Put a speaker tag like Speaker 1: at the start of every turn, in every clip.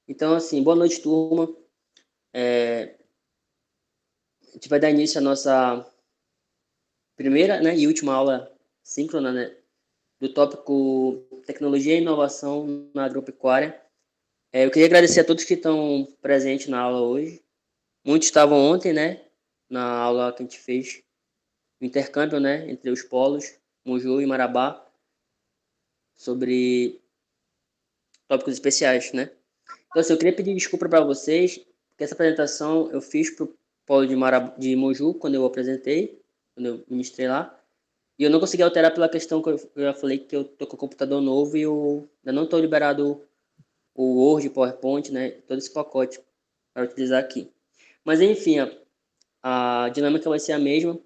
Speaker 1: Então, assim, boa noite, turma. A gente vai dar início à nossa primeira, né, e última aula síncrona, né, do tópico Tecnologia e Inovação na Agropecuária. Eu queria agradecer a todos que estão presentes na aula hoje. Muitos estavam ontem, né, na aula que a gente fez, o intercâmbio, né, entre os polos, Moju e Marabá, sobre tópicos especiais, né. Então, assim, eu queria pedir desculpa para vocês, porque essa apresentação eu fiz para o polo de Moju, quando eu apresentei, quando eu ministrei lá, e eu não consegui alterar pela questão que eu já falei que eu tô com o computador novo e eu ainda não estou liberado o Word, PowerPoint, né, todo esse pacote para utilizar aqui. Mas, enfim, a dinâmica vai ser a mesma.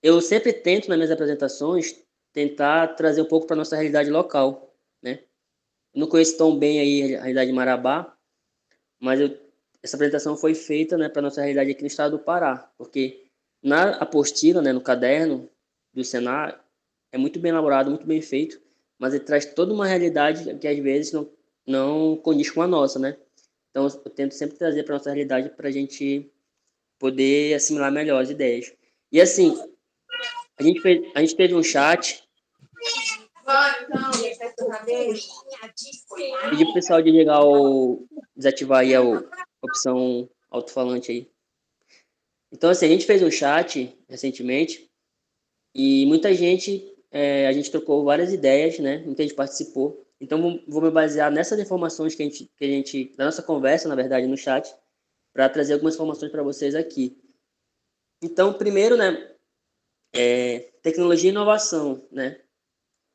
Speaker 1: Eu sempre tento, nas minhas apresentações, tentar trazer um pouco para nossa realidade local, né. Eu não conheço tão bem aí a realidade de Marabá, mas essa apresentação foi feita, né, para nossa realidade aqui no estado do Pará, porque na apostila, né, no caderno do Senar, é muito bem elaborado, muito bem feito, mas ele traz toda uma realidade que às vezes não condiz com a nossa, né? Então eu tento sempre trazer para nossa realidade para a gente poder assimilar melhor as ideias. E assim, a gente teve um chat, pedi pro pessoal de ligar desativar aí a opção alto-falante aí. Então, assim, a gente fez um chat recentemente e muita gente, a gente trocou várias ideias, né? Muita gente participou. Então, vou me basear nessas informações da nossa conversa, na verdade, no chat, para trazer algumas informações para vocês aqui. Então, primeiro, né, tecnologia e inovação, né?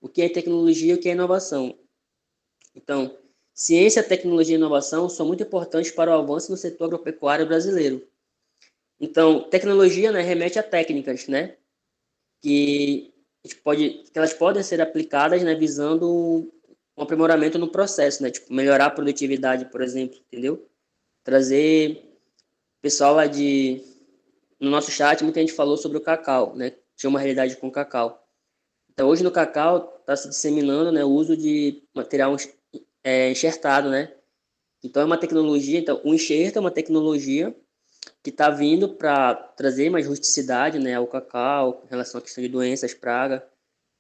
Speaker 1: O que é tecnologia e o que é inovação? Então, ciência, tecnologia e inovação são muito importantes para o avanço no setor agropecuário brasileiro. Então, tecnologia, né, remete a técnicas, né? Que que elas podem ser aplicadas, né, visando um aprimoramento no processo, né, tipo melhorar a produtividade, por exemplo, entendeu? Trazer pessoal lá no nosso chat, muita gente falou sobre o cacau, né? Tinha uma realidade com o cacau. Então hoje no cacau está se disseminando, né, o uso de material enxertado, né? Então é uma tecnologia, então o enxerto é uma tecnologia que está vindo para trazer mais rusticidade, né, ao cacau, em relação à questão de doenças, praga,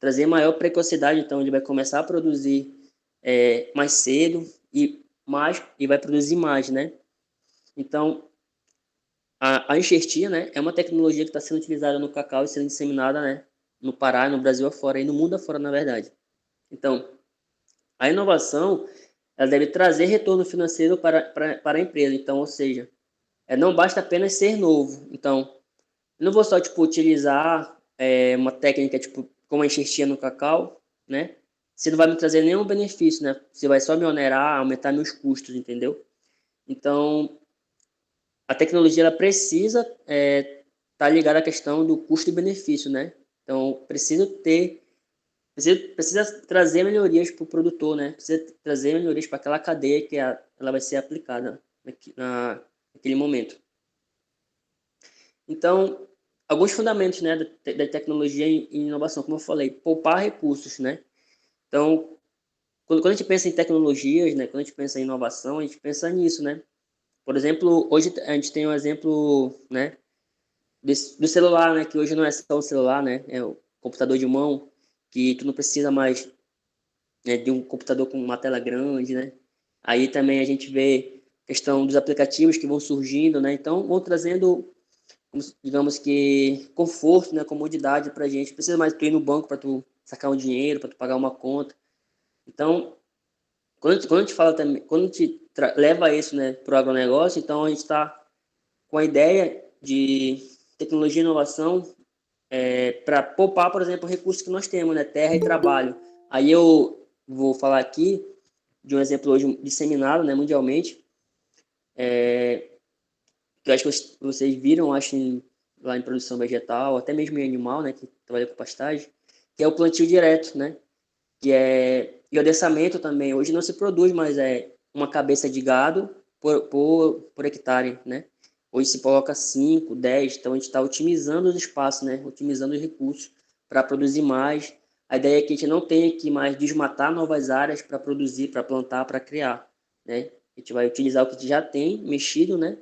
Speaker 1: trazer maior precocidade, então ele vai começar a produzir mais cedo e vai produzir mais, né? Então a enxertia, né, é uma tecnologia que está sendo utilizada no cacau e sendo disseminada, né, no Pará, no Brasil afora e no mundo afora, na verdade. Então a inovação ela deve trazer retorno financeiro para a empresa. Então, ou seja, não basta apenas ser novo. Então, eu não vou só tipo utilizar uma técnica tipo como a enxertia no cacau, né? Você não vai me trazer nenhum benefício, né? Você vai só me onerar, aumentar meus custos, entendeu? Então, a tecnologia ela precisa estar ligada à questão do custo e benefício, né? Então, precisa trazer melhorias para o produtor, né? Precisa trazer melhorias para aquela cadeia que ela vai ser aplicada naquele momento. Então, alguns fundamentos, né, da tecnologia e inovação, como eu falei, poupar recursos, né? Então, quando a gente pensa em tecnologias, né, quando a gente pensa em inovação, a gente pensa nisso, né? Por exemplo, hoje a gente tem um exemplo, né, do celular, né, que hoje não é só um celular, né, é o computador de mão, que tu não precisa mais, né, de um computador com uma tela grande, né? Aí também a gente vê questão dos aplicativos que vão surgindo, né? Então, vão trazendo digamos que conforto, né, comodidade para a gente. Precisa mais tu ir no banco para tu sacar um dinheiro, para tu pagar uma conta. Então, quando a gente fala também, quando a gente leva isso, né, para o agronegócio, então a gente está com a ideia de tecnologia e inovação para poupar, por exemplo, recursos que nós temos, né, terra e trabalho. Aí eu vou falar aqui de um exemplo hoje disseminado, né, mundialmente, que eu acho que vocês viram, acho, lá em produção vegetal, até mesmo em animal, né, que trabalha com pastagem, que é o plantio direto, né, e o adensamento também. Hoje não se produz mais uma cabeça de gado por hectare, né. Hoje se coloca 5, 10, então a gente está otimizando os espaços, né, otimizando os recursos para produzir mais. A ideia é que a gente não tenha que mais desmatar novas áreas para produzir, para plantar, para criar, né. A gente vai utilizar o que já tem mexido, né,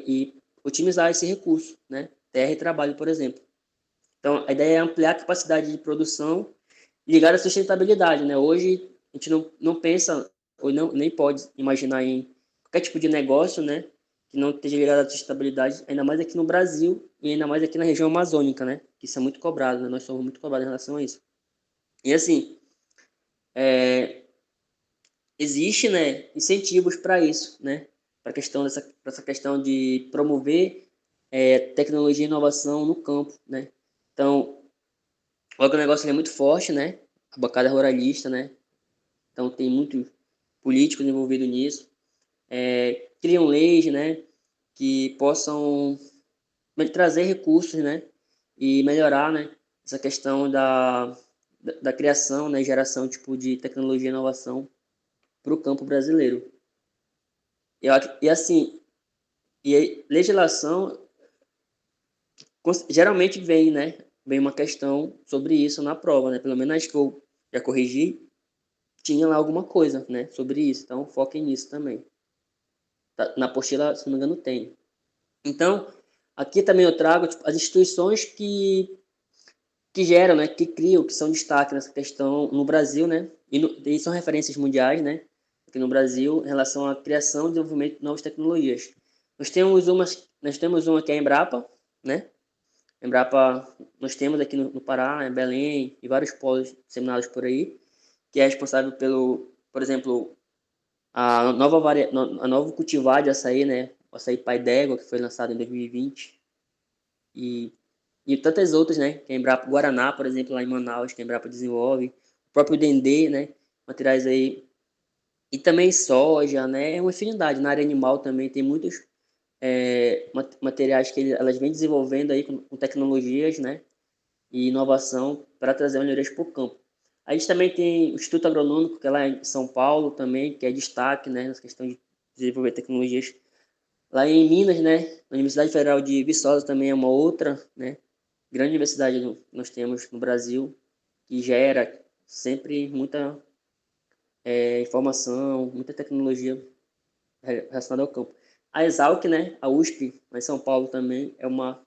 Speaker 1: e otimizar esse recurso, né, terra e trabalho, por exemplo. Então, a ideia é ampliar a capacidade de produção ligada à sustentabilidade, né? Hoje, a gente não pensa, ou não, nem pode imaginar em qualquer tipo de negócio, né, que não esteja ligado à sustentabilidade, ainda mais aqui no Brasil e ainda mais aqui na região amazônica, né? Que isso é muito cobrado, né? Nós somos muito cobrados em relação a isso. E assim, existe, né, incentivos para isso, né? Para essa questão de promover tecnologia e inovação no campo, né? Então, o agronegócio é muito forte, né? A bancada ruralista, né? Então, tem muitos políticos envolvidos nisso. Criam leis, né? Que possam trazer recursos, né? E melhorar, né? Essa questão da criação, né? Geração, tipo, de tecnologia e inovação para o campo brasileiro. E assim, e a legislação geralmente vem, né? Vem uma questão sobre isso na prova, né? Pelo menos acho que eu já corrigi, tinha lá alguma coisa, né? Sobre isso. Então, foquem nisso também. Na apostila, se não me engano, tem. Então, aqui também eu trago tipo, as instituições que geram, né? Que criam, que são destaque nessa questão no Brasil, né? E são referências mundiais, né? Aqui no Brasil, em relação à criação e desenvolvimento de novas tecnologias. Nós temos uma que é a Embrapa, né? Embrapa, nós temos aqui no Pará, em Belém, e vários polos disseminados por aí, que é responsável por exemplo, a nova cultivar de açaí, né? O açaí Pai d'Égua, que foi lançado em 2020, e, e tantas outras, né? Que é a Embrapa Guaraná, por exemplo, lá em Manaus, que a Embrapa desenvolve, o próprio Dendê, né? Materiais aí, e também soja, né? É uma infinidade. Na área animal também tem muitos materiais que elas vêm desenvolvendo aí com tecnologias, né? E inovação para trazer melhorias para o campo. A gente também tem o Instituto Agronômico, que é lá em São Paulo também, que é destaque, né, nessa questão de desenvolver tecnologias. Lá em Minas, né, a Universidade Federal de Viçosa também é uma outra, né, grande universidade que nós temos no Brasil, que gera sempre muita informação, muita tecnologia relacionada ao campo. A Exalc, né, a USP, lá em São Paulo também, é uma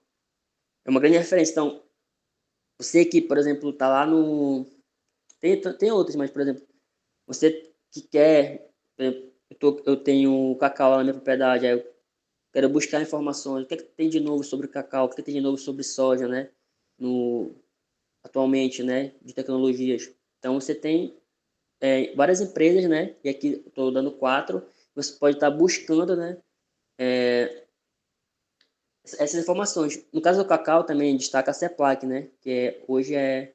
Speaker 1: grande referência. Então, você que, por exemplo, está lá no tem outras, mas, por exemplo, você que quer, por exemplo, eu tenho cacau lá na minha propriedade, aí eu quero buscar informações, o que, é que tem de novo sobre cacau, o que, é que tem de novo sobre soja, né? No, atualmente, né? De tecnologias. Então, você tem várias empresas, né? E aqui estou dando quatro. Você pode estar buscando, né? Essas informações. No caso do cacau, também destaca a CEPLAC, né? Que hoje é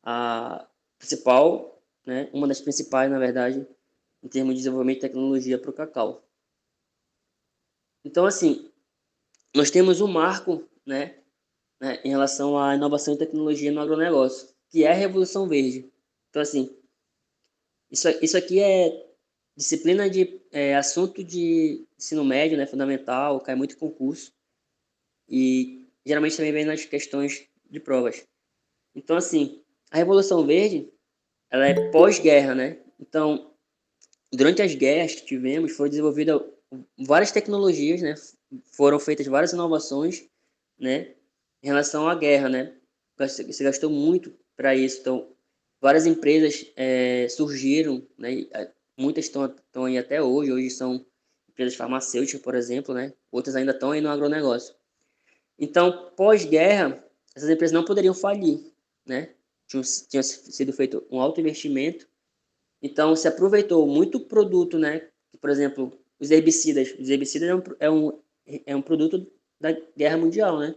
Speaker 1: a principal, né? Uma das principais, na verdade, em termos de desenvolvimento de tecnologia para o cacau. Então, assim, nós temos um marco, né, em relação à inovação e tecnologia no agronegócio, que é a Revolução Verde. Então, assim, isso aqui é disciplina de assunto de ensino médio, né, fundamental, cai muito em concurso, e geralmente também vem nas questões de provas. Então, assim, a Revolução Verde, ela é pós-guerra, né? Então, durante as guerras que tivemos, foi desenvolvida várias tecnologias, né? Foram feitas várias inovações, né? Em relação à guerra, né? Se gastou muito para isso. Então, várias empresas surgiram, né? Muitas estão aí até hoje. Hoje são empresas farmacêuticas, por exemplo, né? Outras ainda estão aí no agronegócio. Então, pós-guerra, essas empresas não poderiam falir, né? Tinha sido feito um alto investimento, então, se aproveitou muito produto, né? Por exemplo, os herbicidas. Os herbicidas é um produto da Guerra Mundial, né?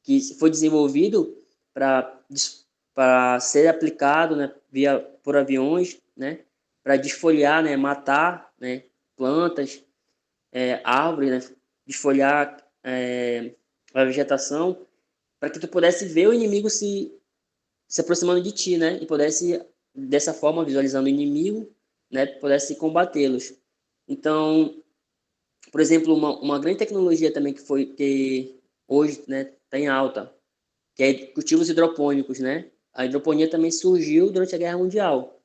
Speaker 1: Que foi desenvolvido para ser aplicado, né? Por aviões, né? Para desfolhar, né? Matar, né? Plantas, árvores, né? Desfolhar a vegetação, para que tu pudesse ver o inimigo se aproximando de ti, né? E pudesse, dessa forma, visualizando o inimigo, né? Pudesse combatê-los. Então, por exemplo, uma grande tecnologia também que hoje, né, está em alta, que é cultivos hidropônicos, né? A hidroponia também surgiu durante a Guerra Mundial,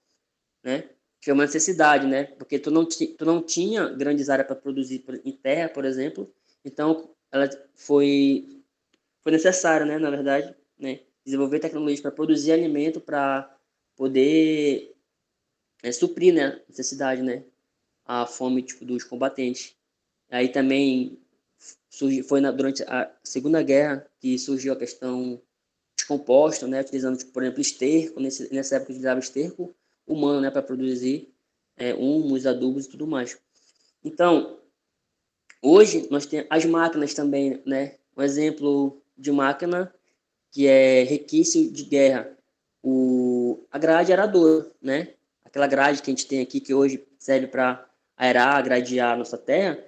Speaker 1: né? foi uma necessidade, né? Porque tu não tinha grandes áreas para produzir em terra, por exemplo. Então, ela foi necessário, né, na verdade, né, desenvolver tecnologias para produzir alimento para poder suprir, né, a necessidade, né, a fome tipo, dos combatentes. Aí também durante a Segunda Guerra que surgiu a questão dos compostos, né, utilizando, tipo, por exemplo, esterco. Nessa época utilizava esterco humano, né, para produzir humus, adubos e tudo mais. Então, hoje nós temos as máquinas também, né? Um exemplo de máquina que é requisito de guerra, a grade aradora, né? Aquela grade que a gente tem aqui que hoje serve para aerar, gradear a nossa terra.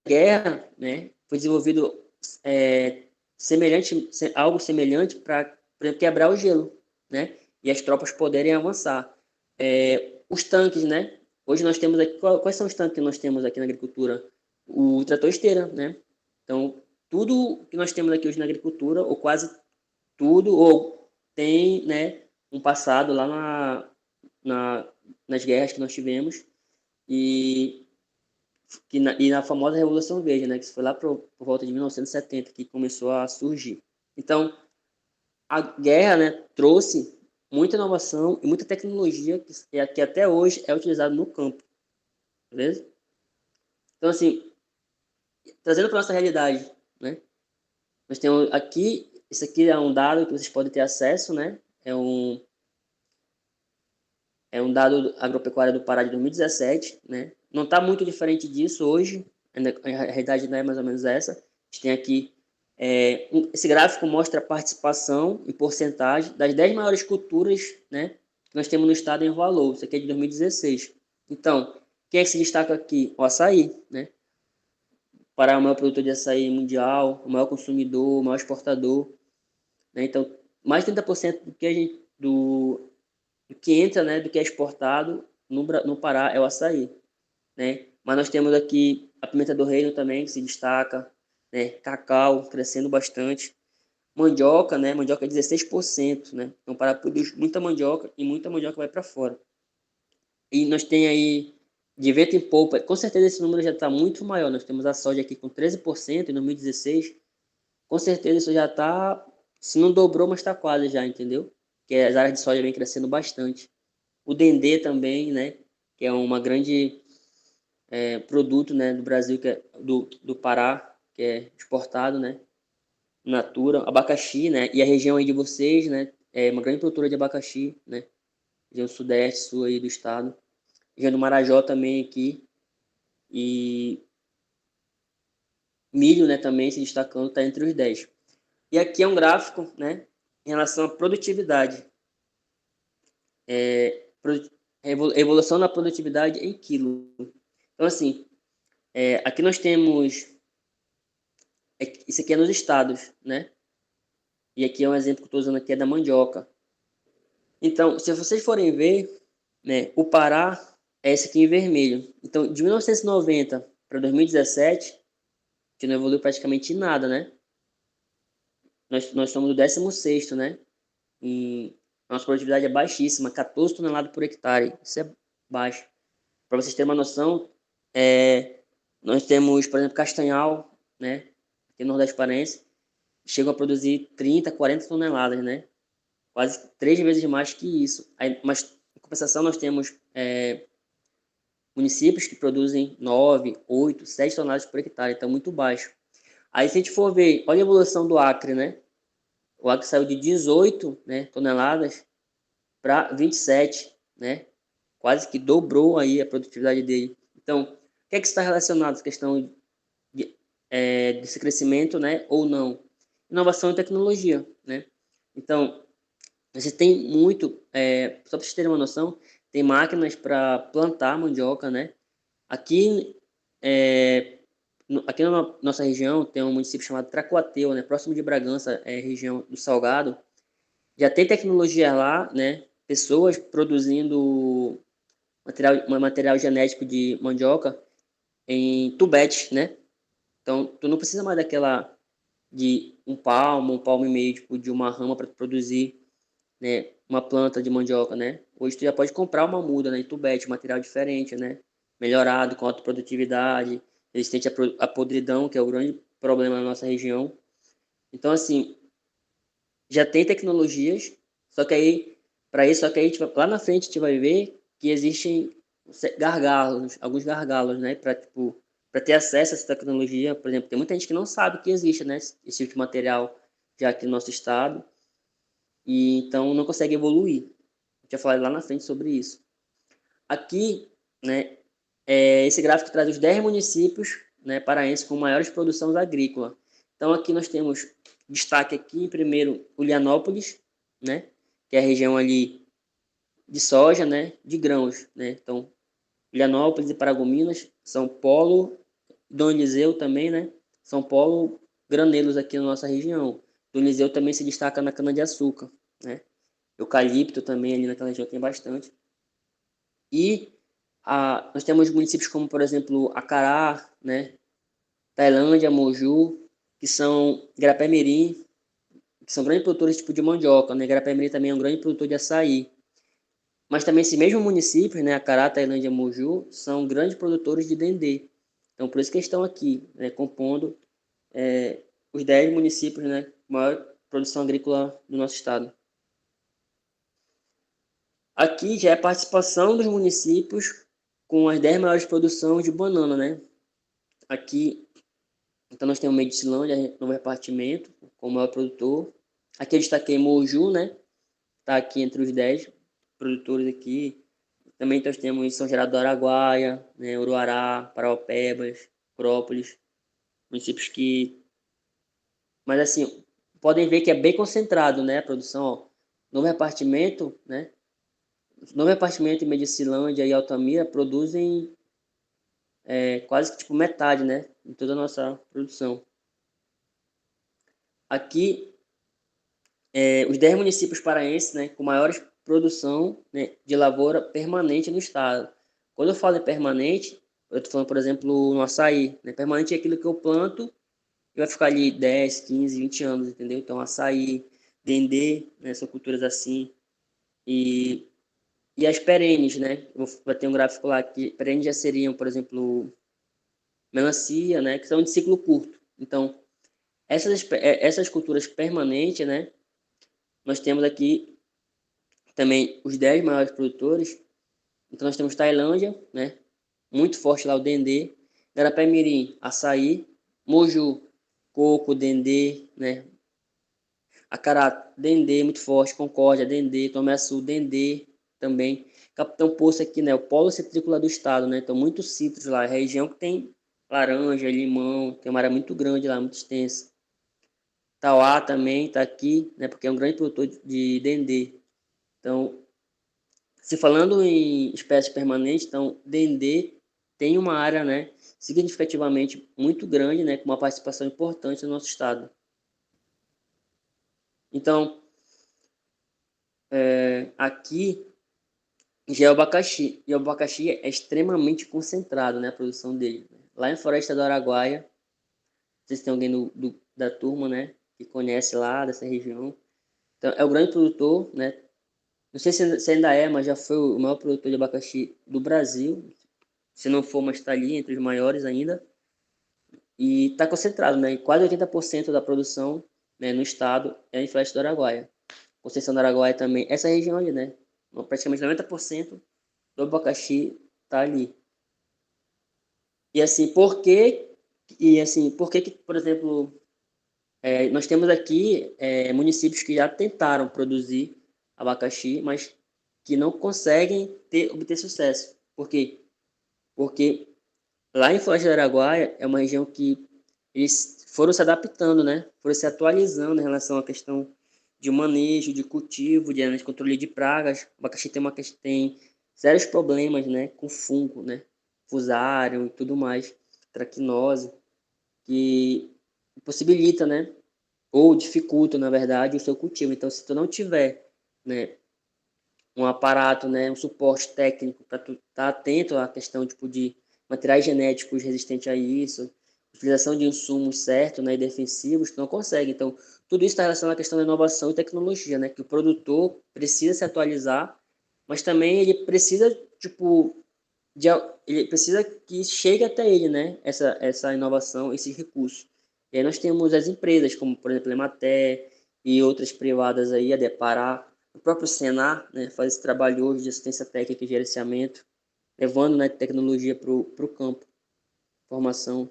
Speaker 1: Guerra, né? Foi desenvolvido algo semelhante para quebrar o gelo, né? E as tropas poderem avançar. Os tanques, né? Hoje nós temos aqui, quais são os tanques que nós temos aqui na agricultura? O trator esteira, né? Então, tudo que nós temos aqui hoje na agricultura, ou quase tudo, ou tem, né, um passado lá nas guerras que nós tivemos, e na famosa Revolução Verde, né, que foi lá por volta de 1970 que começou a surgir. Então, a guerra, né, trouxe muita inovação e muita tecnologia que até hoje é utilizado no campo, beleza? Então, assim, trazendo para nossa realidade, né, nós temos aqui, esse aqui é um dado que vocês podem ter acesso, né, é um dado agropecuário do Pará de 2017, né? Não está muito diferente disso hoje, a realidade não é mais ou menos essa. A gente tem aqui, esse gráfico mostra a participação em porcentagem das 10 maiores culturas, né, que nós temos no estado em valor. Isso aqui é de 2016. Então, quem é que se destaca aqui? O açaí, né? O Pará é o maior produtor de açaí mundial, o maior consumidor, o maior exportador, né? Então, mais de 30% do que entra, né, do que é exportado no Pará é o açaí, né? Mas nós temos aqui a pimenta do reino também, que se destaca, né? Cacau crescendo bastante. Mandioca, né? Mandioca é 16%, né? Então, o Pará produz muita mandioca e muita mandioca vai para fora. E nós tem aí de vento em polpa, com certeza esse número já está muito maior. Nós temos a soja aqui com 13% em 2016. Com certeza isso já está, se não dobrou, mas está quase já, entendeu? Que as áreas de soja vem crescendo bastante. O dendê também, né? Que é uma grande produto, né, do Brasil, que é do Pará, que é exportado, né? Natura, abacaxi, né? E a região aí de vocês, né? É uma grande produtora de abacaxi, né? Região sudeste, sul aí do estado. Região do Marajó também aqui. E milho, né, também se destacando, está entre os 10. E aqui é um gráfico, né, em relação à produtividade. Evolução na produtividade em quilo. Então, assim, aqui nós temos... Isso aqui é nos estados, né? E aqui é um exemplo que eu estou usando aqui, é da mandioca. Então, se vocês forem ver, né, o Pará é esse aqui em vermelho. Então, de 1990 para 2017, que não evoluiu praticamente nada, né? Nós somos o 16º, né? E nossa produtividade é baixíssima, 14 toneladas por hectare. Isso é baixo. Para vocês terem uma noção, nós temos, por exemplo, Castanhal, né? Aqui no Nordeste Parense, chegam a produzir 30, 40 toneladas, né? Quase 3 vezes mais que isso. Aí, mas, em compensação, nós temos municípios que produzem 9, 8, 7 toneladas por hectare, então muito baixo. Aí, se a gente for ver, olha a evolução do Acre, né? O Acre saiu de 18, né, toneladas para 27, né? Quase que dobrou aí a produtividade dele. Então, o que é que está relacionado a questão desse crescimento, né, ou não? Inovação e tecnologia, né? Então, você tem muito, só para vocês terem uma noção, tem máquinas para plantar mandioca, né? Aqui, aqui na nossa região tem um município chamado Tracuateu, né? Próximo de Bragança, região do Salgado. Já tem tecnologia lá, né? Pessoas produzindo material genético de mandioca em tubete, né? Então, tu não precisa mais daquela de um palmo e meio, tipo, de uma rama para produzir né, uma planta de mandioca, né? Hoje tu já pode comprar uma muda, né, em tubete, material diferente, né? Melhorado, com alta produtividade, resistente à podridão, que é o grande problema na nossa região. Então, assim, já tem tecnologias, só que aí, para isso, só que aí, lá na frente a gente vai ver que existem gargalos, alguns gargalos, né, para tipo, para ter acesso a essa tecnologia. Por exemplo, tem muita gente que não sabe que existe, né, esse tipo de material já aqui no nosso estado, e então não consegue evoluir. A gente vai falar lá na frente sobre isso. Aqui, né, esse gráfico traz os 10 municípios, né, paraenses com maiores produções agrícolas. Então, aqui nós temos destaque aqui, primeiro, Ulianópolis, né, que é a região ali de soja, né, de grãos, né. Então, Ulianópolis e Paragominas, São Paulo, Dom Eliseu também, né, São Paulo, granelos aqui na nossa região. Dom Eliseu também se destaca na cana-de-açúcar, né. Eucalipto também ali naquela região tem bastante. E nós temos municípios como, por exemplo, Acará, né, Tailândia, Moju, que são Garapé-Mirim, que são grandes produtores tipo de mandioca, né? Garapé-Mirim também é um grande produtor de açaí. Mas também esses mesmos municípios, né, Acará, Tailândia, Moju, são grandes produtores de dendê. Então, por isso que eles estão aqui, né, compondo os 10 municípios, né, com maior produção agrícola do nosso estado. Aqui já é a participação dos municípios com as 10 maiores produções de banana, né? Aqui, então nós temos Medicilândia, no repartimento, como maior produtor. Aqui eu destaquei Moju, né? Está aqui entre os 10 produtores aqui. Também nós temos São Geraldo do Araguaia, né? Uruará, Paraupebas, Própolis, municípios que... Mas assim, podem ver que é bem concentrado, né? A produção, ó. No repartimento, né? No repartimento em Medicilândia e Altamira produzem quase que tipo metade, né? De toda a nossa produção. Aqui, os 10 municípios paraenses, né, com maiores produção, né, de lavoura permanente no estado. Quando eu falo em permanente, eu estou falando, por exemplo, no açaí. Né? Permanente é aquilo que eu planto e vai ficar ali 10, 15, 20 anos, entendeu? Então, açaí, dendê, né, são culturas assim. E, e as perenes, né? Vai ter um gráfico lá que perenes já seriam, por exemplo, melancia, né, que são de ciclo curto. Então, essas culturas permanentes, né, nós temos aqui também os 10 maiores produtores. Então nós temos Tailândia, né? Muito forte lá o dendê, Garapé-Mirim, açaí, Moju, coco, dendê, né? Acará, dendê, muito forte, Concórdia, dendê, Tomé-Açu, dendê também. Capitão Poço aqui, né? O polo citrícola do estado, né? Então muitos citros lá, região que tem laranja, limão, tem uma área muito grande lá, muito extensa. Tauá também está aqui, né? Porque é um grande produtor de dendê. Então, se falando em espécies permanentes, então, dendê tem uma área, né, significativamente muito grande, né, com uma participação importante no nosso estado. Então, aqui já é o abacaxi, e o abacaxi é extremamente concentrado, né, a produção dele. Lá em Floresta do Araguaia, vocês têm alguém da turma, né, que conhece lá dessa região. Então, é o grande produtor, né, não sei se ainda é, mas já foi o maior produtor de abacaxi do Brasil. Se não for, mas está ali entre os maiores ainda. E está concentrado, né? Quase 80% da produção, né, no estado é em Floresta do Araguaia. Conceição do Araguaia também. Essa região ali, né? Praticamente 90% do abacaxi está ali. E assim, por que, por exemplo, nós temos aqui municípios que já tentaram produzir abacaxi, mas que não conseguem obter sucesso. Por quê? Porque lá em Foz do Araguaia é uma região que eles foram se adaptando, né? Foram se atualizando em relação à questão de manejo, de cultivo, de controle de pragas. O abacaxi tem sérios problemas, né? Com fungo, né? Fusário e tudo mais, traquinose, que possibilita, né? Ou dificulta, na verdade, o seu cultivo. Então, se tu não tiver, né, um aparato, né, um suporte técnico para tu estar atento à questão tipo de materiais genéticos resistentes a isso, utilização de insumos certos, né, e defensivos, tu não consegue. Então, tudo isso está relacionado à questão da inovação e tecnologia, né, que o produtor precisa se atualizar, mas também ele precisa, tipo, ele precisa que chegue até ele, né, essa inovação, esses recursos. E aí nós temos as empresas, como, por exemplo, a Emater e outras privadas aí, a Depará, o próprio Senar, né, faz esse trabalho hoje de assistência técnica e gerenciamento, levando, né, tecnologia para o campo, formação.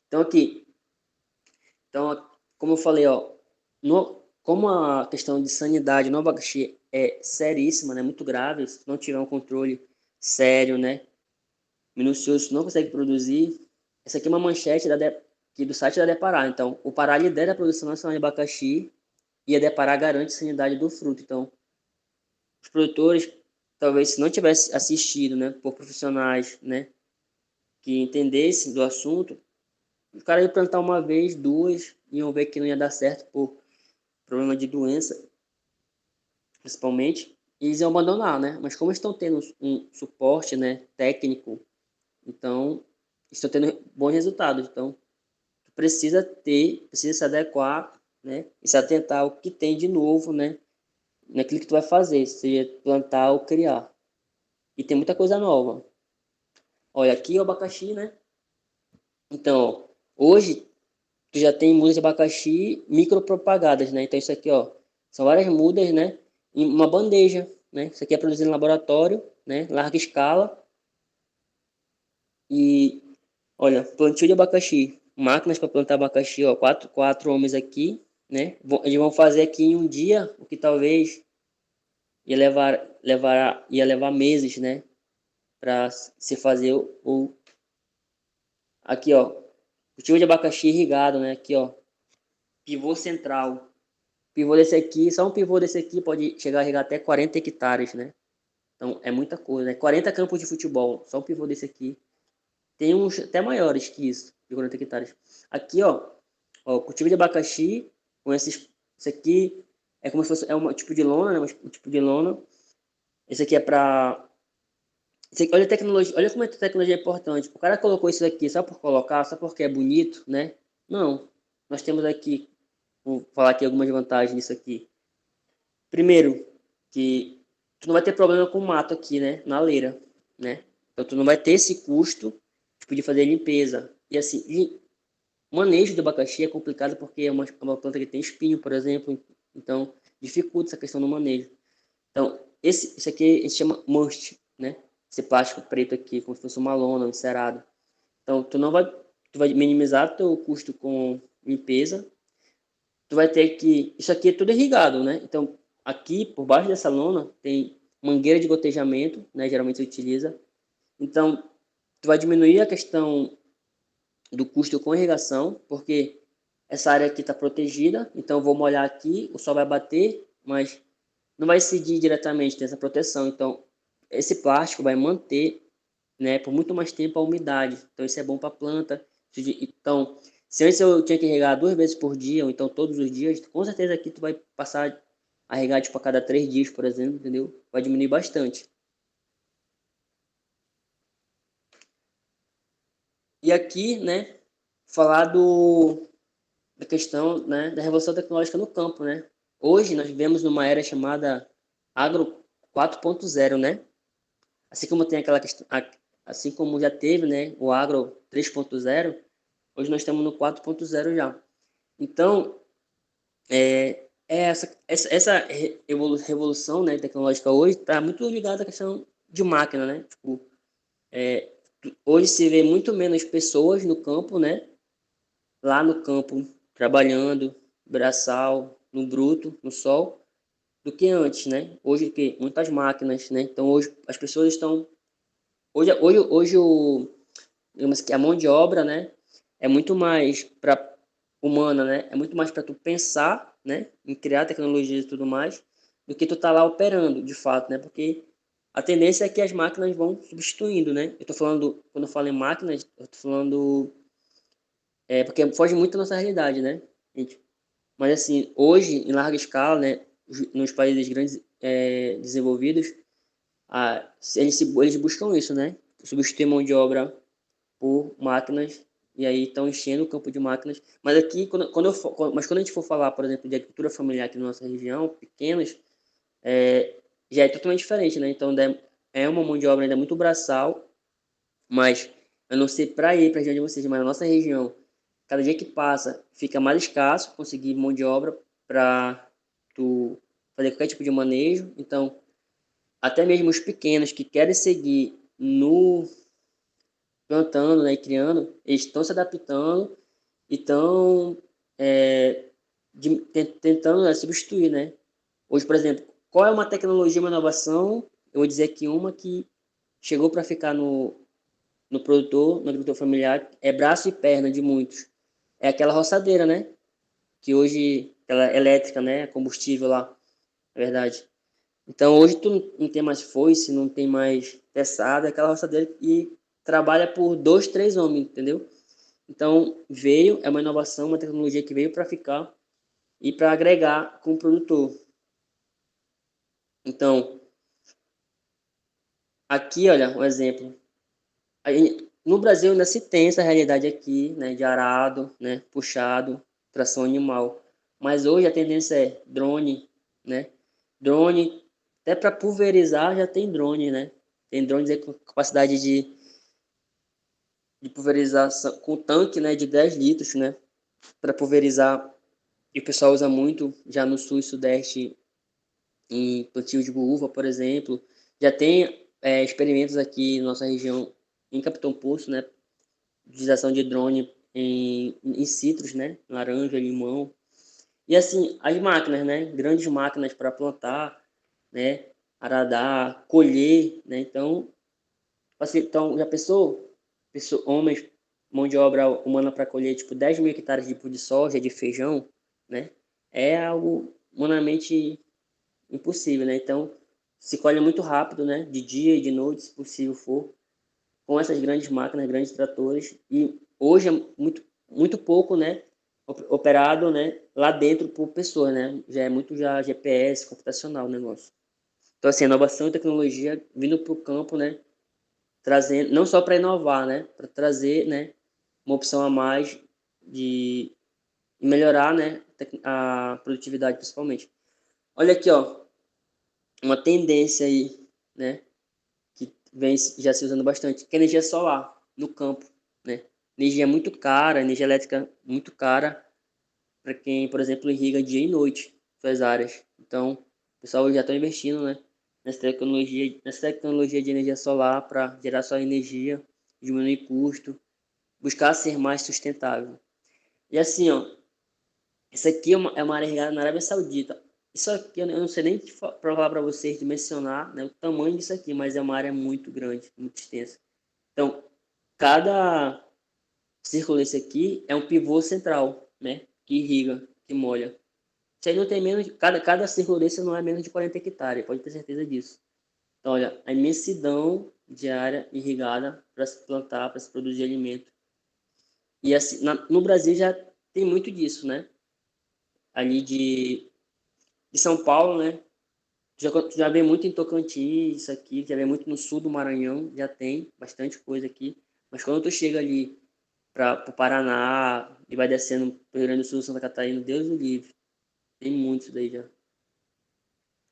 Speaker 1: Então, aqui, então, como eu falei, ó, como a questão de sanidade no abacaxi é seríssima, né, muito grave, se não tiver um controle sério, né, minucioso, não consegue produzir. Essa aqui é uma manchete aqui do site da Depará. Então, o Pará lidera a produção nacional de abacaxi e a Depará garante a sanidade do fruto. Então, os produtores, talvez, se não tivesse assistido, né, por profissionais, né, que entendessem do assunto, o cara ia plantar uma vez, duas, iam ver que não ia dar certo por problema de doença, principalmente, e eles iam abandonar, né? Mas como estão tendo um suporte, né, técnico, então estão tendo bons resultados. Então, precisa se adequar, né, e se atentar ao que tem de novo, né, naquilo que tu vai fazer, seja plantar ou criar. E tem muita coisa nova. Olha, aqui é o abacaxi, né? Então, hoje tu já tem mudas de abacaxi micropropagadas, né? Então isso aqui, ó, são várias mudas, né, em uma bandeja, né? Isso aqui é produzido em laboratório, né, larga escala. E olha, plantio de abacaxi, máquinas para plantar abacaxi, ó, quatro homens aqui, né? Eles vão fazer aqui em um dia o que talvez ia levar meses, né, para se fazer o aqui, ó, cultivo de abacaxi irrigado, né? Aqui, ó, pivô central. Pivô desse aqui, só um pivô desse aqui pode chegar a irrigar até 40 hectares, né? Então é muita coisa, né? 40 campos de futebol, só um pivô desse aqui. Tem uns até maiores que isso, de 40 hectares. Aqui, ó, cultivo de abacaxi com isso aqui é como se fosse um tipo de lona, né? Um tipo de lona. Esse aqui é para olha a tecnologia, olha como a tecnologia é importante. O cara colocou isso aqui só por colocar, só porque é bonito, né? Não. Nós temos aqui, vou falar aqui algumas vantagens disso aqui. Primeiro, que tu não vai ter problema com mato aqui, né? Na leira, né? Então tu não vai ter esse custo tipo, de fazer limpeza. E assim, o manejo do abacaxi é complicado porque é uma planta que tem espinho, por exemplo. Então, dificulta essa questão do manejo. Então, esse aqui se chama must, né? Esse plástico preto aqui, como se fosse uma lona, um encerado. Então, tu vai minimizar teu custo com limpeza. Tu vai ter que, isso aqui é tudo irrigado, né? Então, aqui por baixo dessa lona tem mangueira de gotejamento, né? Geralmente se utiliza. Então, tu vai diminuir a questão do custo com irrigação, porque essa área aqui está protegida, então eu vou molhar aqui, o sol vai bater, mas não vai incidir diretamente, tem essa proteção. Então, esse plástico vai manter, né, por muito mais tempo a umidade. Então, isso é bom para a planta. Então, se antes eu tinha que regar 2 vezes por dia, ou então todos os dias, com certeza aqui tu vai passar a regar tipo, a cada 3 dias, por exemplo, entendeu? Vai diminuir bastante. E aqui, né, falar da questão, né, da revolução tecnológica no campo, né? Hoje nós vivemos numa era chamada Agro 4.0, né? Assim como tem aquela questão, assim como já teve, né, o Agro 3.0, hoje nós estamos no 4.0 já. Então, essa revolução, né, tecnológica hoje está muito ligada à questão de máquina, né? Tipo, hoje se vê muito menos pessoas no campo, né? Lá no campo, trabalhando, braçal, no bruto, no sol, do que antes, né? Hoje que muitas máquinas, né? Então hoje as pessoas estão hoje digamos que a mão de obra, né, é muito mais para humana, né? É muito mais para tu pensar, né, em criar tecnologias e tudo mais, do que tu tá lá operando, de fato, né? Porque a tendência é que as máquinas vão substituindo, né? Eu tô falando, quando eu falo em máquinas, eu tô falando porque foge muito da nossa realidade, né? Gente? Mas assim, hoje em larga escala, né, nos países grandes desenvolvidos, eles buscam isso, né? Substituir mão de obra por máquinas e aí estão enchendo o campo de máquinas. Mas aqui, quando a gente for falar, por exemplo, de agricultura familiar aqui na nossa região, pequenos, já é totalmente diferente, né? Então, é uma mão de obra ainda muito braçal, mas eu não sei para ir para a região de vocês, mas na nossa região, cada dia que passa, fica mais escasso conseguir mão de obra para tu fazer qualquer tipo de manejo. Então, até mesmo os pequenos que querem seguir no plantando, né, e criando, eles estão se adaptando e estão tentando, né, substituir, né? Hoje, por exemplo, qual é uma tecnologia, uma inovação? Eu vou dizer que uma que chegou para ficar no produtor, no agricultor familiar, é braço e perna de muitos. É aquela roçadeira, né? Que hoje, ela é elétrica, né? Combustível lá, é verdade. Então, hoje tu não tem mais foice, não tem mais teçada, é aquela roçadeira e trabalha por 2, 3 homens, entendeu? Então, é uma inovação, uma tecnologia que veio para ficar e para agregar com o produtor. Então, aqui, olha, um exemplo. No Brasil ainda se tem essa realidade aqui, né, de arado, né, puxado, tração animal. Mas hoje a tendência é drone, né? Drone, até para pulverizar já tem drone, né? Tem drones aí com capacidade de pulverização, com tanque, né, de 10 litros, né? Para pulverizar. E o pessoal usa muito já no sul e sudeste, em plantio de uva, por exemplo. Já tem experimentos aqui na nossa região, em Capitão Poço, né? Utilização de drone em citros, né? Laranja, limão. E assim, as máquinas, né? Grandes máquinas para plantar, né? Aradar, colher, né? Então, assim, então já pensou? Homens, mão de obra humana para colher tipo 10 mil hectares de soja, de feijão, né? É algo humanamente impossível, né? Então, se colhe muito rápido, né? De dia e de noite, se possível for, com essas grandes máquinas, grandes tratores. E hoje é muito pouco, né? Operado, né? Lá dentro por pessoas, né? Já é muito já GPS, computacional o negócio. Então, assim, inovação e tecnologia vindo para o campo, né? Trazendo, não só para inovar, né? Para trazer, né? Uma opção a mais de melhorar, né? A produtividade, principalmente. Olha aqui, ó, uma tendência aí, né? Que vem já se usando bastante, que é energia solar no campo, né? Energia muito cara, energia elétrica muito cara para quem, por exemplo, irriga dia e noite suas áreas. Então, o pessoal já está investindo, né? Nessa tecnologia de energia solar para gerar sua energia, diminuir custo, buscar ser mais sustentável. E assim, ó, isso aqui é uma área irrigada na Arábia Saudita. Isso aqui eu não sei nem para falar para vocês, dimensionar, né, o tamanho disso aqui, mas é uma área muito grande, muito extensa. Então, cada círculo desse aqui é um pivô central, né? Que irriga, que molha. Isso aí não tem menos cada círculo desse não é menos de 40 hectares, pode ter certeza disso. Então, olha, a imensidão de área irrigada para se plantar, para se produzir alimento. E assim, no Brasil já tem muito disso, né? Ali de São Paulo, né? Já vem muito em Tocantins, isso aqui, já vem muito no sul do Maranhão, já tem bastante coisa aqui. Mas quando tu chega ali para o Paraná e vai descendo para o Rio Grande do Sul, Santa Catarina, Deus o livre. Tem muito isso daí já.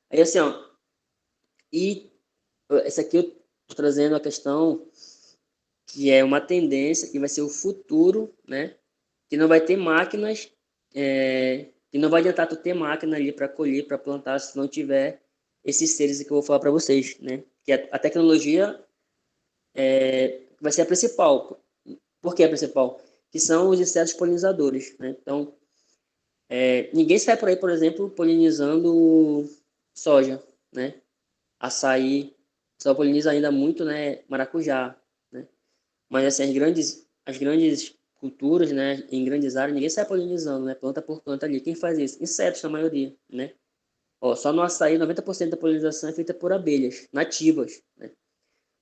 Speaker 1: Aí assim, ó, e essa aqui eu tô trazendo a questão que é uma tendência que vai ser o futuro, né? Que não vai ter máquinas, que não vai adiantar tu ter máquina ali para colher, para plantar, se não tiver esses seres que eu vou falar para vocês, né? Que a tecnologia vai ser a principal. Por que a principal? Que são os insetos polinizadores, né? Então, ninguém sai por aí, por exemplo, polinizando soja, né? Açaí, só poliniza ainda muito, né? Maracujá, né? Mas assim, as grandes culturas, né? Em grandes áreas, ninguém sai polinizando, né? Planta por planta ali. Quem faz isso? Insetos, na maioria, né? Ó, só no açaí, 90% da polinização é feita por abelhas nativas, né?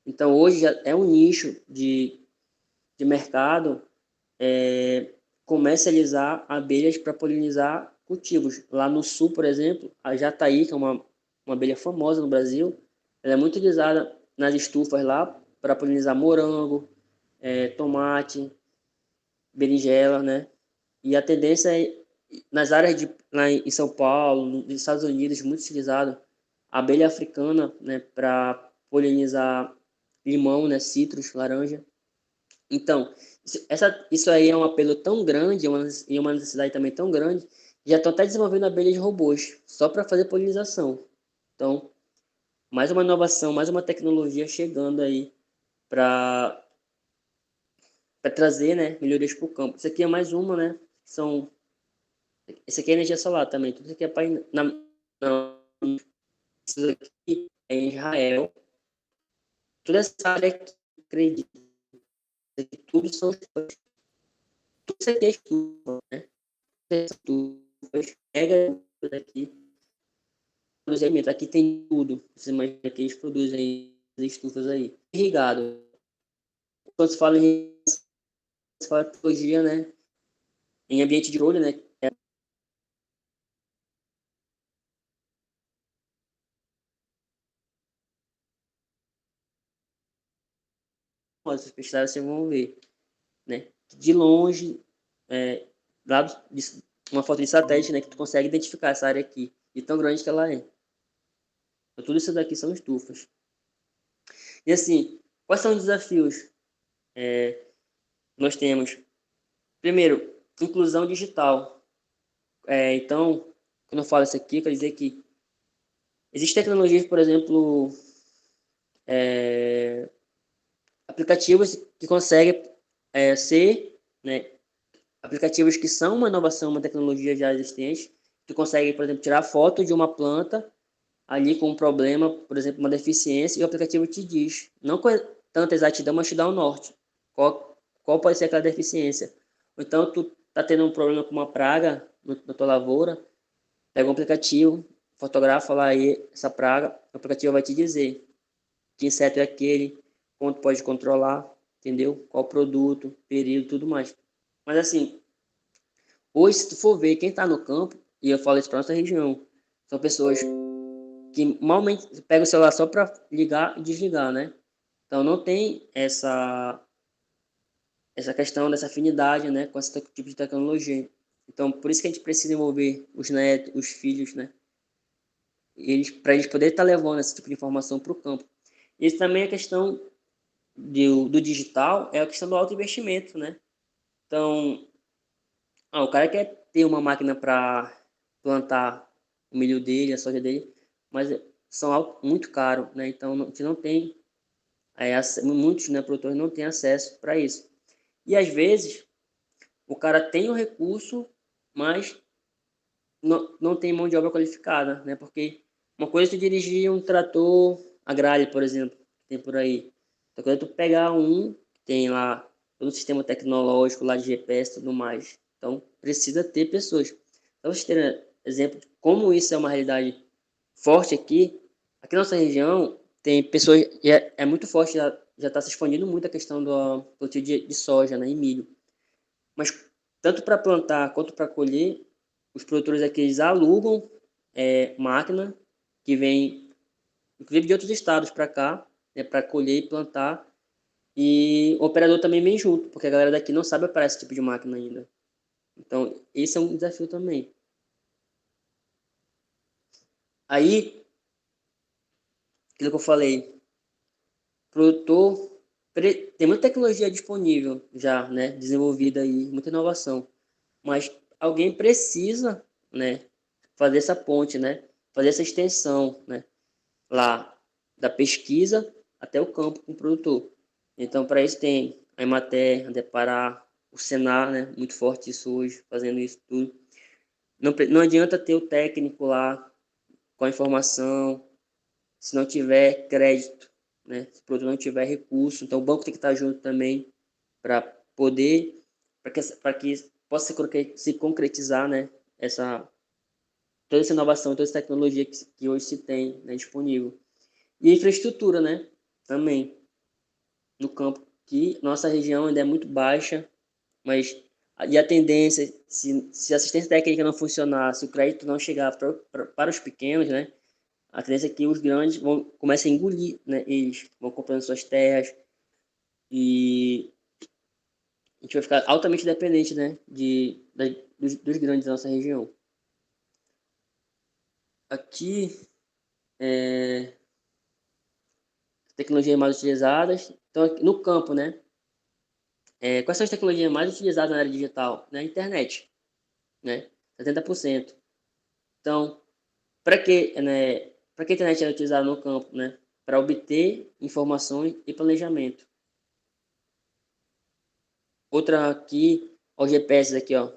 Speaker 1: Então, hoje já é um nicho de mercado comercializar abelhas para polinizar cultivos. Lá no sul, por exemplo, a jataí, que é uma abelha famosa no Brasil, ela é muito utilizada nas estufas lá para polinizar morango, tomate. berinjela, né? E a tendência é, nas áreas lá em São Paulo, nos Estados Unidos, muito utilizado a abelha africana, né, para polinizar limão, né, citros, laranja. Então, isso aí é um apelo tão grande, e uma necessidade também tão grande, já estão até desenvolvendo abelhas robôs, só para fazer polinização. Então, mais uma inovação, mais uma tecnologia chegando aí para trazer, né, melhorias para o campo. Isso aqui é mais uma, né? Esse aqui é energia solar também. Tudo isso aqui é para isso aqui é em Israel. Toda essa área aqui, acredito que tudo são tudo isso aqui é estufa, né? Estufas, pega aqui, produz alimento. Aqui tem tudo. Você imagina que eles produzem as estufas aí. Irrigado. Quando se fala tecnologia, né? Em ambiente de olho, né? Vocês pesquisarem, vocês vão ver, né? De longe, é, lá uma foto de satélite, né? Que tu consegue identificar essa área aqui, de tão grande que ela é. Então, tudo isso daqui são estufas. E assim, quais são os desafios? Nós temos, primeiro, inclusão digital. Então, quando eu falo isso aqui, eu quero dizer que existem tecnologias, por exemplo, aplicativos que conseguem ser, né, aplicativos que são uma inovação, uma tecnologia já existente. Tu consegue, por exemplo, tirar foto de uma planta ali com um problema, por exemplo, uma deficiência, e o aplicativo te diz, não com tanta exatidão, mas te dá o norte. Qual pode ser aquela deficiência? Ou então, tu tá tendo um problema com uma praga na tua lavoura, pega um aplicativo, fotografa lá aí essa praga, o aplicativo vai te dizer que inseto é aquele, quanto pode controlar, entendeu? Qual produto, período, tudo mais. Mas assim, hoje, se tu for ver quem está no campo, e eu falo isso para nossa região, são pessoas que malmente pegam o celular só para ligar e desligar, né? Então não tem essa questão dessa afinidade, né, com esse tipo de tecnologia. Então por isso que a gente precisa envolver os netos, os filhos, né? Eles para eles poderem estar levando esse tipo de informação para o campo. Isso também é a questão do digital, é a questão do alto investimento, né? Então, o cara quer ter uma máquina para plantar o milho dele, a soja dele, mas são muito caros, né? Então, a gente não tem, muitos, né, produtores não têm acesso para isso. E às vezes, o cara tem o recurso, mas não tem mão de obra qualificada, né? Porque uma coisa é tu dirigir um trator agrário, por exemplo, que tem por aí. Outra coisa é tu pegar tem lá todo o sistema tecnológico lá de GPS e tudo mais. Então, precisa ter pessoas. Então, vocês terem exemplo de como isso é uma realidade forte aqui na nossa região tem pessoas, e é muito forte, já está se expandindo muito a questão do plantio de soja, né, e milho. Mas tanto para plantar quanto para colher, os produtores aqui eles alugam máquina que vem, inclusive de outros estados para cá, né, para colher e plantar. E o operador também vem junto, porque a galera daqui não sabe operar esse tipo de máquina ainda. Então, esse é um desafio também. Aí, aquilo que eu falei, produtor tem muita tecnologia disponível já, né, desenvolvida aí, muita inovação, mas alguém precisa, né, fazer essa ponte, né, fazer essa extensão, né, lá da pesquisa até o campo com o produtor. Então, para isso tem a Emater, a Depará, o Senar, né, muito forte isso hoje, fazendo isso tudo. Não adianta ter o técnico lá com a informação, se não tiver crédito, né? Se o produto não tiver recurso, então o banco tem que estar junto também para poder, para que possa se concretizar, né? Toda essa inovação, toda essa tecnologia que hoje se tem, né, disponível. E a infraestrutura, né? Também no campo, que nossa região ainda é muito baixa, mas e a tendência, se a assistência técnica não funcionar, se o crédito não chegar para os pequenos, né? A tendência é que os grandes comecem a engolir, né? Eles vão comprando suas terras e gente vai ficar altamente dependente, né, dos grandes da nossa região. Aqui, tecnologias mais utilizadas. Então, no campo, né, quais são as tecnologias mais utilizadas na área digital? Na internet, né, 70%. Então, para que a internet é utilizada no campo, né? Para obter informações e planejamento. Outra aqui, ó, o GPS aqui, ó,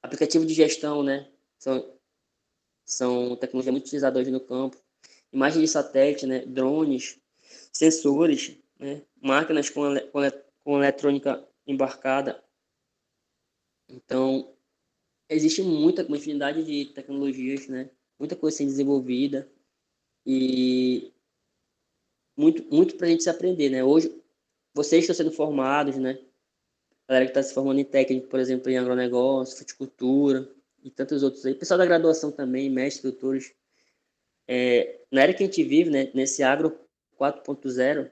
Speaker 1: aplicativo de gestão, né? São tecnologias muito utilizadas hoje no campo. Imagens de satélite, né? Drones, sensores, né? Máquinas com eletrônica embarcada. Então, existe uma infinidade de tecnologias, né? Muita coisa sendo desenvolvida e muito para a gente se aprender, né? Hoje, vocês estão sendo formados, né? A galera que está se formando em técnico, por exemplo, em agronegócio, fruticultura e tantos outros aí. Pessoal da graduação também, mestres, doutores. Na era que a gente vive, né? Nesse agro 4.0,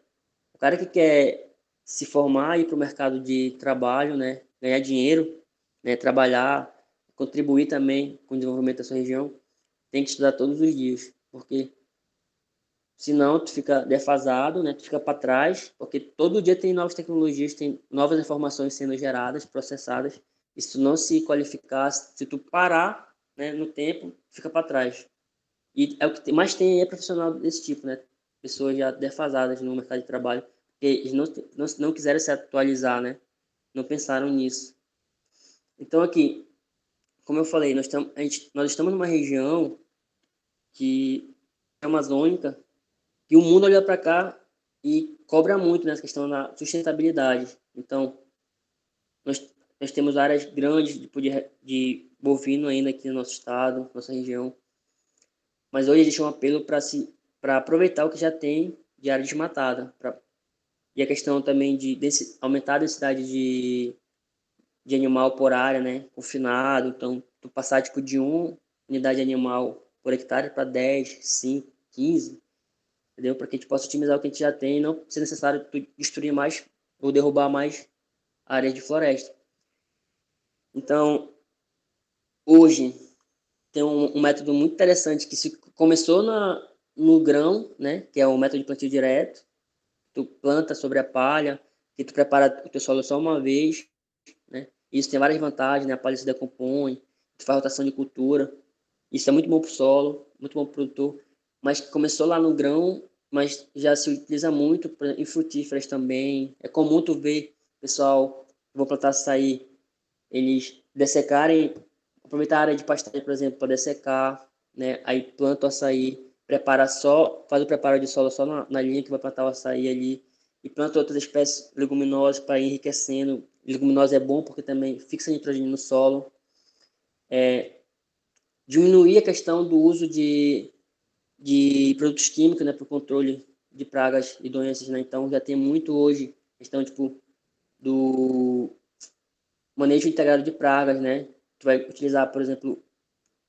Speaker 1: o cara que quer se formar e ir para o mercado de trabalho, né? Ganhar dinheiro, né? Trabalhar, contribuir também com o desenvolvimento da sua região, tem que estudar todos os dias, porque senão tu fica defasado, né? Tu fica para trás, porque todo dia tem novas tecnologias, tem novas informações sendo geradas, processadas. E se tu não se qualificar, se tu parar, né, no tempo, fica para trás. E é o que mais tem é profissional desse tipo, né? Pessoas já defasadas no mercado de trabalho, porque eles não quiseram se atualizar, né? Não pensaram nisso. Então aqui, como eu falei, nós estamos numa região que é amazônica, e o mundo olha para cá e cobra muito nessa questão da sustentabilidade. Então, nós temos áreas grandes de bovino ainda aqui no nosso estado, nossa região. Mas hoje existe um apelo para aproveitar o que já tem de área desmatada. E a questão também de aumentar a densidade de animal por área, né? Confinado. Então, tu passar tipo, de 1 unidade animal por hectare para 10, 5, 15, entendeu? Para que a gente possa otimizar o que a gente já tem e não ser necessário destruir mais ou derrubar mais áreas de floresta. Então, hoje, tem um método muito interessante que se começou no grão, né, que é o método de plantio direto. Tu planta sobre a palha, que tu prepara o teu solo só uma vez, né? Isso tem várias vantagens, né? A palha se decompõe, tu faz rotação de cultura. Isso é muito bom para o solo, muito bom para o produtor, mas que começou lá no grão, mas já se utiliza muito em frutíferas também. É comum tu ver pessoal que vão plantar açaí, eles dessecarem, aproveitar a área de pastagem, por exemplo, para dessecar, né? Aí planta o açaí, faz o preparo de solo só na linha que vai plantar o açaí ali, e planta outras espécies leguminosas para ir enriquecendo. Leguminosa é bom porque também fixa nitrogênio no solo. Diminuir a questão do uso de produtos químicos, né, para o controle de pragas e doenças, né? Então já tem muito hoje questão tipo do manejo integrado de pragas, né? Tu vai utilizar, por exemplo,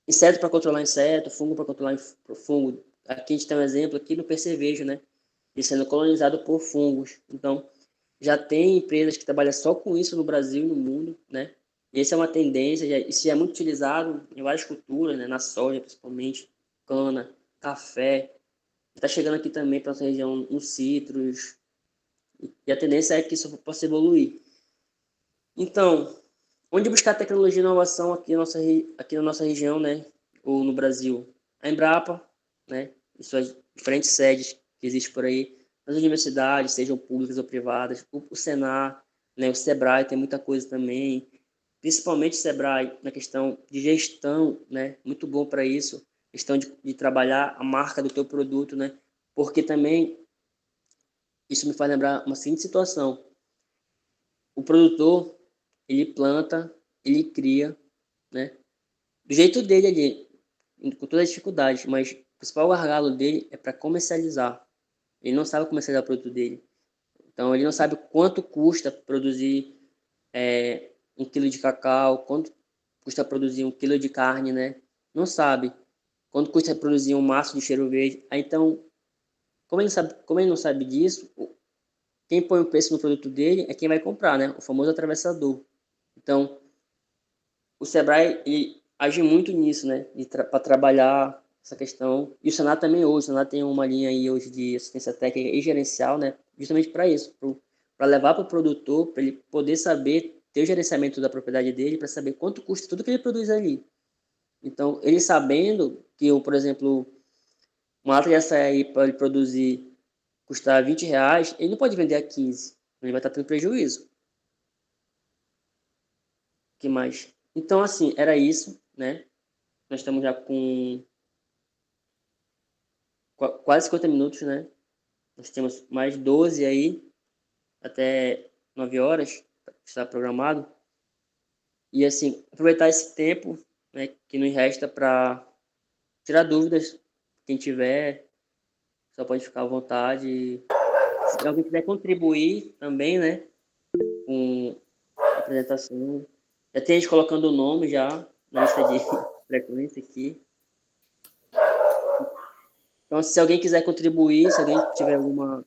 Speaker 1: inseto para controlar inseto, fungo para controlar fungo. Aqui a gente tem um exemplo aqui no percevejo, né? Ele sendo colonizado por fungos. Então, já tem empresas que trabalham só com isso no Brasil e no mundo, né? E essa é uma tendência, isso é muito utilizado em várias culturas, né? Na soja, principalmente, cana, café. Está chegando aqui também para nossa região nos citros. E a tendência é que isso possa evoluir. Então, onde buscar tecnologia e inovação aqui na nossa região, né? Ou no Brasil? A Embrapa, né? E suas diferentes sedes que existem por aí. As universidades, sejam públicas ou privadas. O Senar, né? O Sebrae tem muita coisa também. Principalmente o Sebrae na questão de gestão, né? Muito bom para isso. Questão de trabalhar a marca do teu produto, né? Porque também isso me faz lembrar uma seguinte situação. O produtor, ele planta, ele cria, né? Do jeito dele ali, com todas as dificuldades, mas o principal gargalo dele é para comercializar. Ele não sabe comercializar o produto dele. Então, ele não sabe quanto custa produzir 1 quilo de cacau, quanto custa produzir 1 quilo de carne, né? Não sabe. Quanto custa produzir um maço de cheiro verde. Aí, então, como ele não sabe disso, quem põe o preço no produto dele é quem vai comprar, né? O famoso atravessador. Então, o Sebrae ele age muito nisso, né? Para trabalhar essa questão. E o Senado também hoje. O Senado tem uma linha aí hoje de assistência técnica e gerencial, né? Justamente para isso, para levar para o produtor, para ele poder saber ter o gerenciamento da propriedade dele, para saber quanto custa tudo que ele produz ali. Então, ele sabendo que, por exemplo, uma lata de açaí para ele produzir custar R$ 20, ele não pode vender a 15. Ele vai estar tendo prejuízo. O que mais? Então, assim, era isso, né? Nós estamos já com quase 50 minutos, né? Nós temos mais 12 aí, até 9 horas, está programado. E, assim, aproveitar esse tempo, né, que nos resta para tirar dúvidas. Quem tiver, só pode ficar à vontade. Se alguém quiser contribuir também, né, com a apresentação. Já tem gente colocando o nome já na lista de frequência aqui. Então, se alguém quiser contribuir, se alguém tiver alguma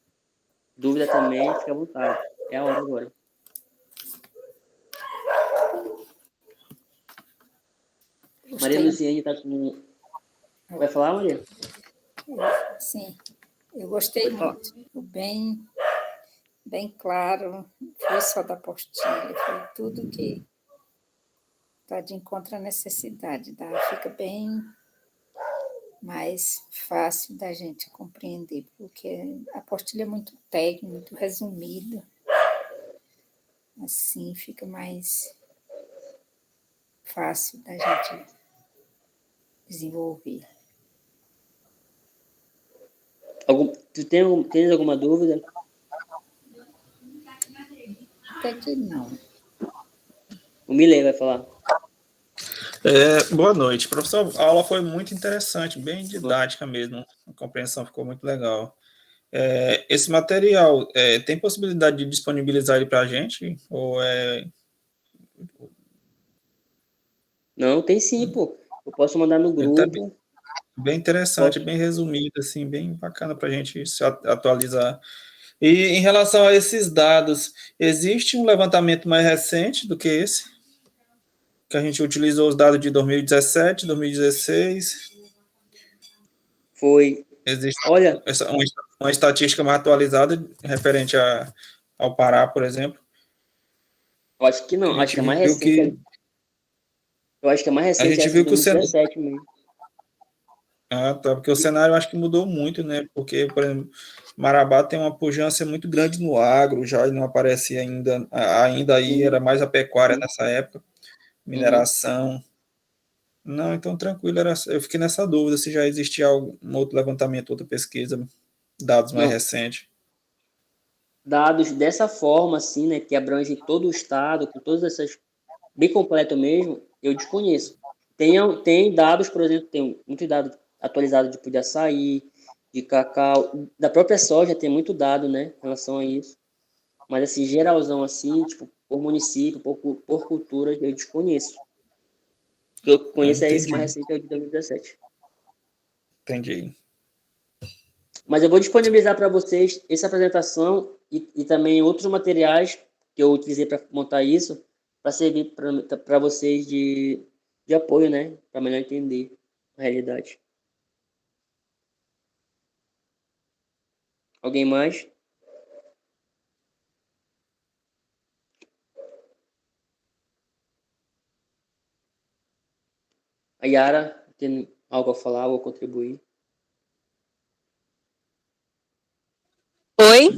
Speaker 1: dúvida também, fique à vontade. É a hora agora. Maria
Speaker 2: Gostei.
Speaker 1: Luciane está com... Vai falar, Maria?
Speaker 2: Sim, eu gostei muito. Ficou bem claro. Foi só da apostila, foi tudo que está de encontro à necessidade. Fica bem mais fácil da gente compreender, porque a apostila é muito técnica, muito resumida. Assim fica mais fácil da gente desenvolver.
Speaker 1: Tens alguma dúvida?
Speaker 2: Até que não.
Speaker 1: O Milei vai falar.
Speaker 3: Boa noite, professor. A aula foi muito interessante, bem didática mesmo. A compreensão ficou muito legal. Esse material tem possibilidade de disponibilizar ele para a gente? Ou
Speaker 1: Não, tem sim, pô. Eu posso mandar no
Speaker 3: ele está
Speaker 1: grupo.
Speaker 3: bem interessante, bem resumido, assim, bem bacana para a gente se atualizar. E em relação a esses dados, existe um levantamento mais recente do que esse? Que a gente utilizou os dados de 2017, 2016.
Speaker 1: Foi.
Speaker 3: Existe
Speaker 1: Olha,
Speaker 3: uma estatística mais atualizada referente ao Pará, por exemplo.
Speaker 1: eu acho que
Speaker 3: A
Speaker 1: não. Acho
Speaker 3: gente
Speaker 1: que é mais
Speaker 3: viu
Speaker 1: recente.
Speaker 3: que
Speaker 1: Eu acho que é mais
Speaker 3: a
Speaker 1: recente
Speaker 3: gente
Speaker 1: essa de
Speaker 3: viu que o cenário,
Speaker 1: 2017 mesmo.
Speaker 3: porque o cenário eu acho que mudou muito, né? Porque, por exemplo, Marabá tem uma pujança muito grande no agro, já ele não aparecia ainda aí, era mais a pecuária nessa época, mineração. Não, então tranquilo, eu fiquei nessa dúvida se já existia algum outro levantamento, outra pesquisa, dados mais
Speaker 1: Não.
Speaker 3: recentes.
Speaker 1: Dados dessa forma, assim, né, que abrange todo o estado, com todas essas, bem completo mesmo, eu desconheço. Tem dados, por exemplo, tem muito dado atualizado tipo de açaí, de cacau, da própria soja tem muito dado, né, em relação a isso. Mas, assim, geralzão, assim, tipo, por município, por cultura, eu desconheço. O que eu conheço é esse mais
Speaker 3: Entendi.
Speaker 1: recente, é o de 2017.
Speaker 3: Entendi.
Speaker 1: Mas eu vou disponibilizar para vocês essa apresentação e também outros materiais que eu utilizei para montar isso, para servir para vocês de apoio, né? Para melhor entender a realidade. Alguém mais? A Yara, tem algo a falar ou a contribuir?
Speaker 4: Oi?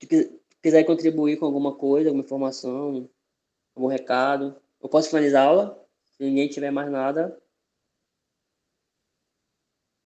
Speaker 1: Se quiser contribuir com alguma coisa, alguma informação, algum recado, eu posso finalizar a aula? Se ninguém tiver mais nada,